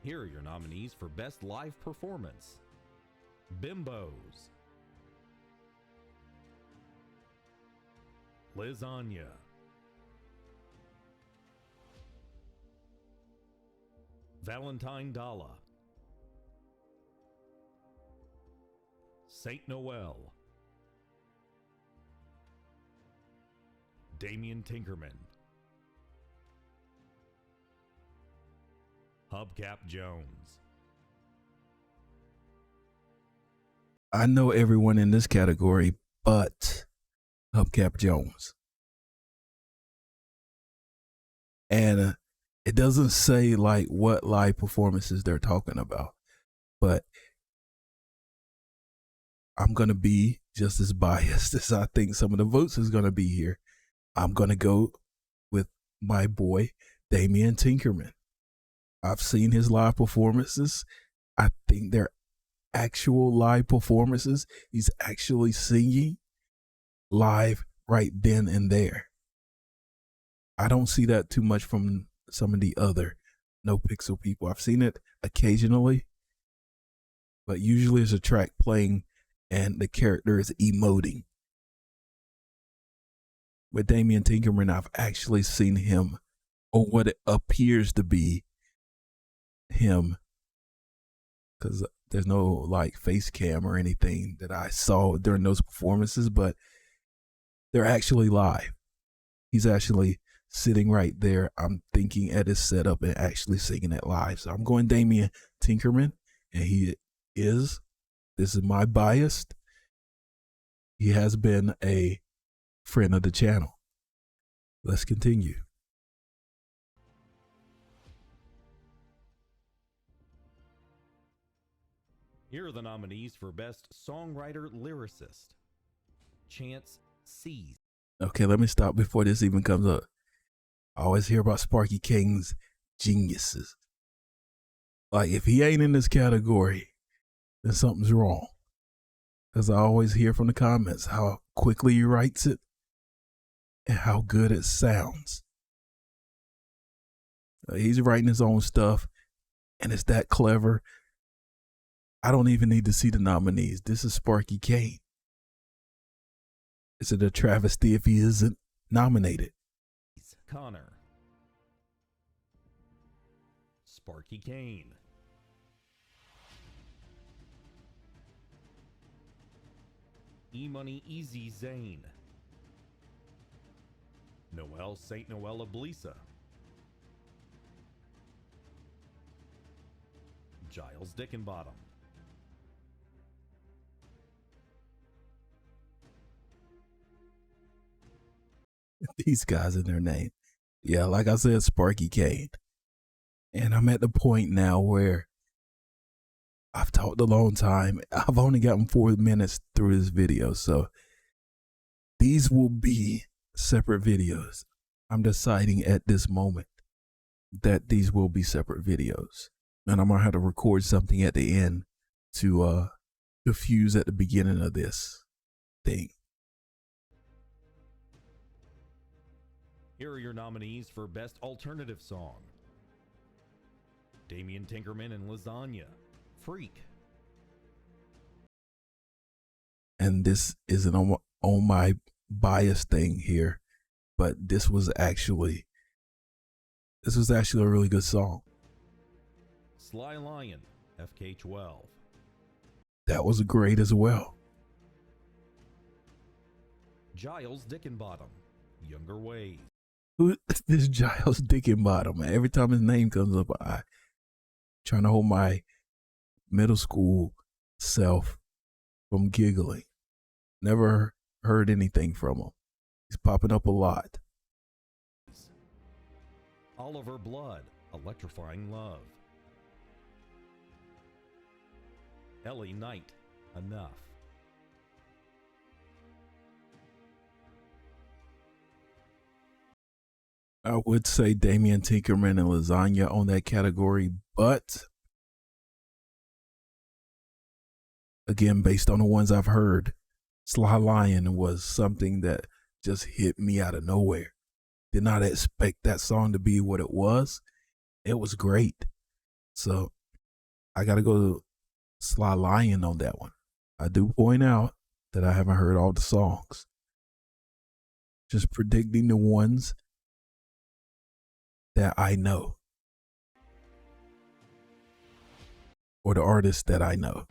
Here are your nominees for Best Live Performance. Bimbos, Lasagna, Valentine Dalla, Saint Noel, Damian Tinkerman, Hubcap Jones. I know everyone in this category but Hubcap Jones. And it doesn't say like what live performances they're talking about, but I'm going to be just as biased as I think some of the votes is going to be here. I'm going to go with my boy, Damian Tinkerman. I've seen his live performances. I think they're actual live performances. He's actually singing live right then and there. I don't see that too much from some of the other NoPixel people. I've seen it occasionally, but usually it's a track playing and the character is emoting. With Damian Tinkerman, I've actually seen him, or what it appears to be him, because there's no like face cam or anything that I saw during those performances, but they're actually live. He's actually sitting right there. I'm thinking at his setup and actually singing it live. So I'm going Damian Tinkerman, and this is my bias. He has been a friend of the channel. Let's continue. Here are the nominees for Best Songwriter Lyricist. Chance Seas. Okay, let me stop before this even comes up. I always hear about Sparky King's geniuses. Like, if he ain't in this category, then something's wrong. Because I always hear from the comments how quickly he writes it and how good it sounds. He's writing his own stuff, and it's that clever. I don't even need to see the nominees. This is Sparky Kane. Is it a travesty if he isn't nominated? Connor, Sparky Kane, E-Money Easy Zane, Noel Saint Noel Oblisa, Giles Dickenbottom, These guys in their name. Yeah, like I said, Sparky Kane. And I'm at the point now where I've talked a long time. I've only gotten 4 minutes through this video, so these will be separate videos. I'm deciding at this moment that these will be separate videos. And I'm going to have to record something at the end to diffuse at the beginning of this thing. Here are your nominees for Best Alternative Song. Damian Tinkerman and Lasagna, Freak. And this isn't on my bias thing here, but this was actually a really good song. Sly Lion, FK12. That was great as well. Giles Dickenbottom, Younger Ways. Who this Giles Dickenbottom, man? Every time his name comes up, I trying to hold my middle school self from giggling. Never heard anything from him. He's popping up a lot. Oliver Blood, Electrifying Love. Ellie Knight, Enough. I would say Damian Tinkerman and Lasagna on that category, but again, based on the ones I've heard, Sly Lion was something that just hit me out of nowhere. Did not expect that song to be what it was. It was great. So I got to go Sly Lion on that one. I do point out that I haven't heard all the songs. Just predicting the ones that I know, or the artists that I know.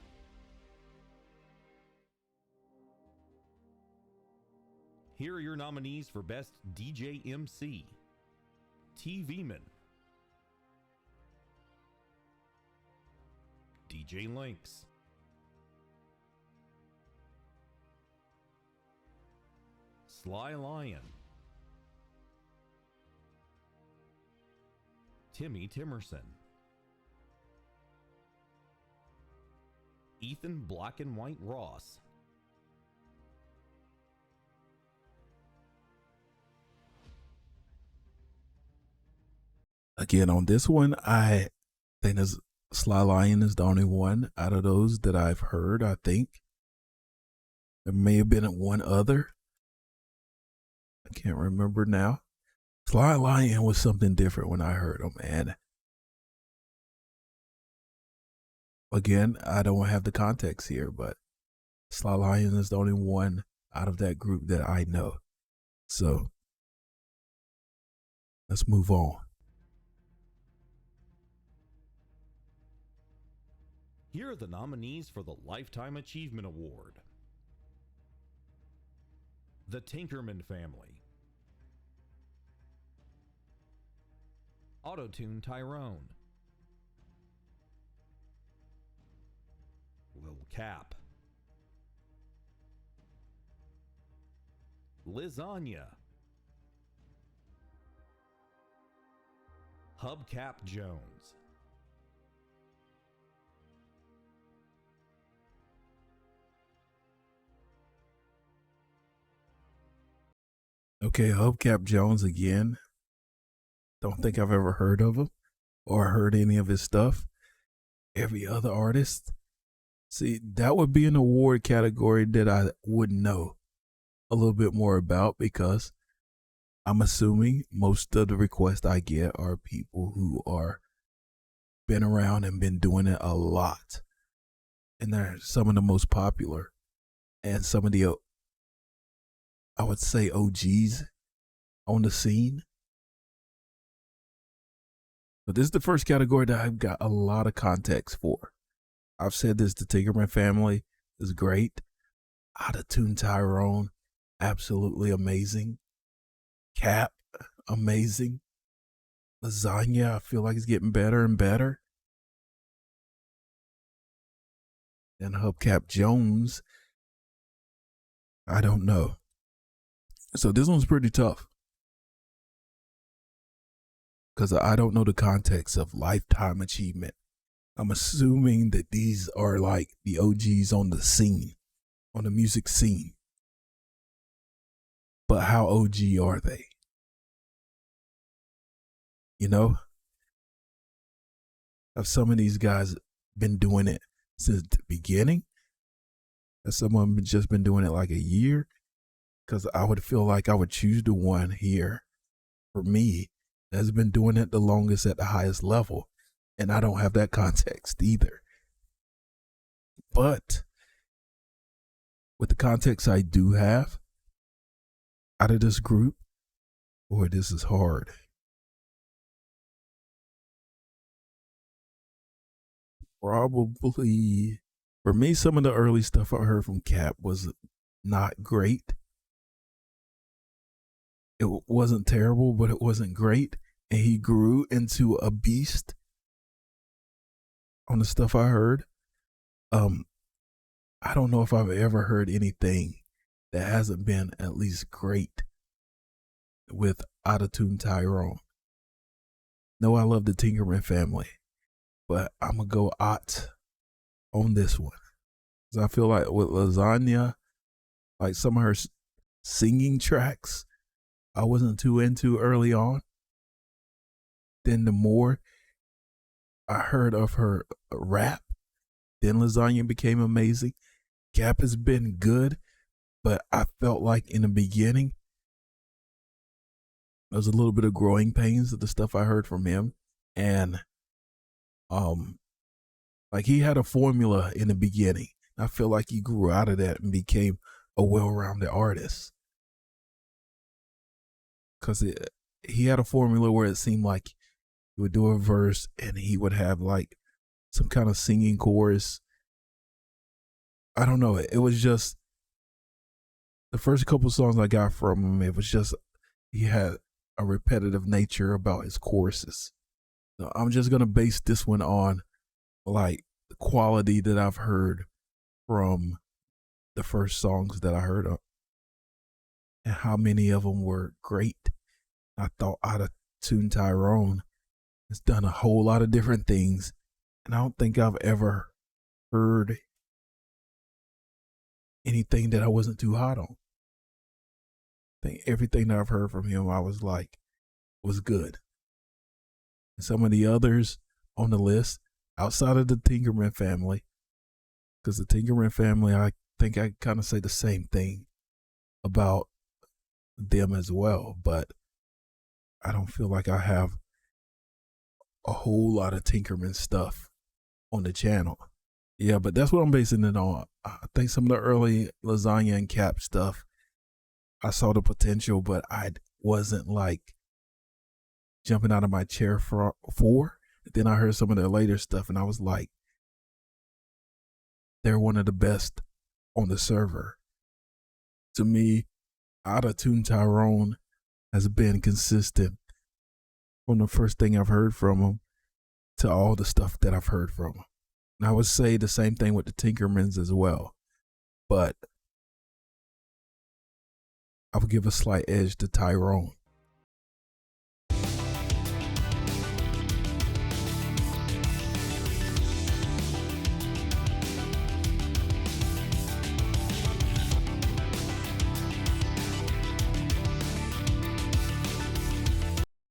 Here are your nominees for Best DJ MC. TV Man, DJ Lynx, Sly Lion, Timmy Timerson, Ethan Black and White Ross, Again, on this one, I think this Sly Lion is the only one out of those that I've heard, I think. There may have been one other. I can't remember now. Sly Lion was something different when I heard him. And again, I don't have the context here, but Sly Lion is the only one out of that group that I know. So let's move on. Here are the nominees for the Lifetime Achievement Award. The Tinkerman Family, Autotune Tyrone, Lil Cap, Lasagna, Hubcap Jones, Okay, Hubcap Jones again. Don't think I've ever heard of him or heard any of his stuff. Every other artist. See, that would be an award category that I would know a little bit more about, because I'm assuming most of the requests I get are people who are been around and been doing it a lot. And they're some of the most popular and some of the, I would say, OGs on the scene. But this is the first category that I've got a lot of context for. I've said this, the Tinkerman Family is great. Autotune Tyrone, absolutely amazing. Cap, amazing. Lasagna, I feel like it's getting better and better. And Hubcap Jones, I don't know. So this one's pretty tough, because I don't know the context of Lifetime Achievement. I'm assuming that these are like the OGs on the scene, on the music scene. But how OG are they? You know? Have some of these guys been doing it since the beginning? Has someone just been doing it like a year? Because I would feel like I would choose the one here for me that's been doing it the longest at the highest level. And I don't have that context either. But with the context I do have out of this group, boy, this is hard. Probably, for me, some of the early stuff I heard from Cap was not great. It wasn't terrible, but it wasn't great. And he grew into a beast on the stuff I heard. I don't know if I've ever heard anything that hasn't been at least great with Autotune Tyrone. No, I love the Tinkerman Family, but I'm going to go on this one. Because I feel like with Lasagna, like some of her singing tracks, I wasn't too into early on. Then the more I heard of her rap, then Lasagna became amazing. Cap has been good, but I felt like in the beginning, there was a little bit of growing pains of the stuff I heard from him. And Like he had a formula in the beginning. I feel like he grew out of that and became a well-rounded artist. Because he had a formula where it seemed like he would do a verse and he would have like some kind of singing chorus. I don't know. It was just the first couple songs I got from him. It was just he had a repetitive nature about his choruses. So I'm just gonna base this one on like the quality that I've heard from the first songs that I heard of, and how many of them were great. I thought Out of Tune Tyrone has done a whole lot of different things, and I don't think I've ever heard anything that I wasn't too hot on. I think everything that I've heard from him, I was like, was good. And some of the others on the list, outside of the Tinkerman family, because the Tinkerman family, I think I kind of say the same thing about them as well, but I don't feel like I have a whole lot of Tinkerman stuff on the channel. Yeah, but that's what I'm basing it on. I think some of the early Lasagna and Cap stuff, I saw the potential, but I wasn't like jumping out of my chair for. Then I heard some of their later stuff and I was like, they're one of the best on the server. To me, Out of Tune Tyrone has been consistent from the first thing I've heard from him to all the stuff that I've heard from him. And I would say the same thing with the Tinkermans as well. But I would give a slight edge to Tyrone.